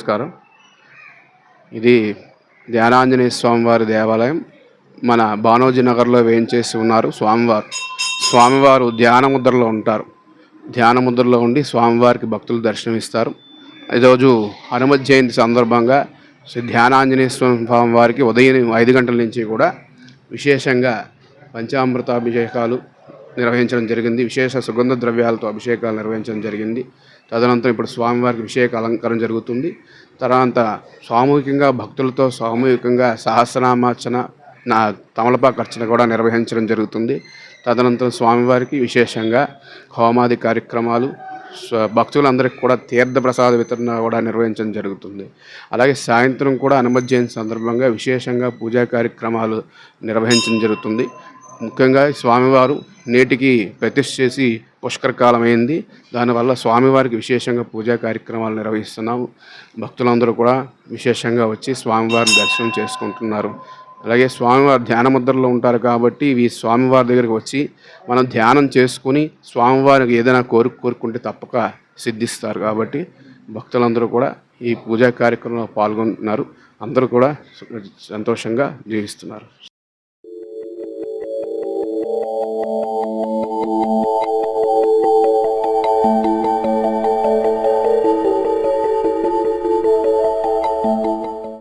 నమస్కారం. ఇది ధ్యానాంజనేయ స్వామివారి దేవాలయం. మన బానోజీ నగర్లో వేయించేసి ఉన్నారు స్వామివారు. స్వామివారు ధ్యాన ముద్రలో ఉంటారు. ధ్యాన ముద్రలో ఉండి స్వామివారికి భక్తులు దర్శనమిస్తారు. ఈరోజు హనుమత్ జయంతి సందర్భంగా శ్రీ ధ్యానాంజనేయ స్వామి వారికి ఉదయం 5 గంటల నుంచి కూడా విశేషంగా పంచామృతాభిషేకాలు నిర్వహించడం జరిగింది. విశేష సుగంధ ద్రవ్యాలతో అభిషేకాలు నిర్వహించడం జరిగింది. తదనంతరం ఇప్పుడు స్వామివారికి అభిషేక అలంకారం జరుగుతుంది. తర్వాత సామూహికంగా భక్తులతో సామూహికంగా సహస్రనామార్చన తమలపాకు అర్చన కూడా నిర్వహించడం జరుగుతుంది. తదనంతరం స్వామివారికి విశేషంగా హోమాది కార్యక్రమాలు, భక్తులందరికీ కూడా తీర్థప్రసాద వితరణ కూడా నిర్వహించడం జరుగుతుంది. అలాగే సాయంత్రం కూడా హనుమత్ జయంతి సందర్భంగా విశేషంగా పూజా కార్యక్రమాలు నిర్వహించడం జరుగుతుంది. ముఖ్యంగా స్వామివారు నేటికి ప్రతిష్ఠ చేసి పుష్కరకాలమైంది. దానివల్ల స్వామివారికి విశేషంగా పూజా కార్యక్రమాలు నిర్వహిస్తున్నాము. భక్తులందరూ కూడా విశేషంగా వచ్చి స్వామివారిని దర్శనం చేసుకుంటున్నారు. అలాగే స్వామివారు ధ్యాన ముద్రలో ఉంటారు కాబట్టి ఈ స్వామివారి దగ్గరికి వచ్చి మనం ధ్యానం చేసుకుని స్వామివారికి ఏదైనా కోరుకుంటే తప్పక సిద్ధిస్తారు. కాబట్టి భక్తులందరూ కూడా ఈ పూజా కార్యక్రమంలో పాల్గొంటున్నారు. అందరూ కూడా సంతోషంగా జీవిస్తున్నారు.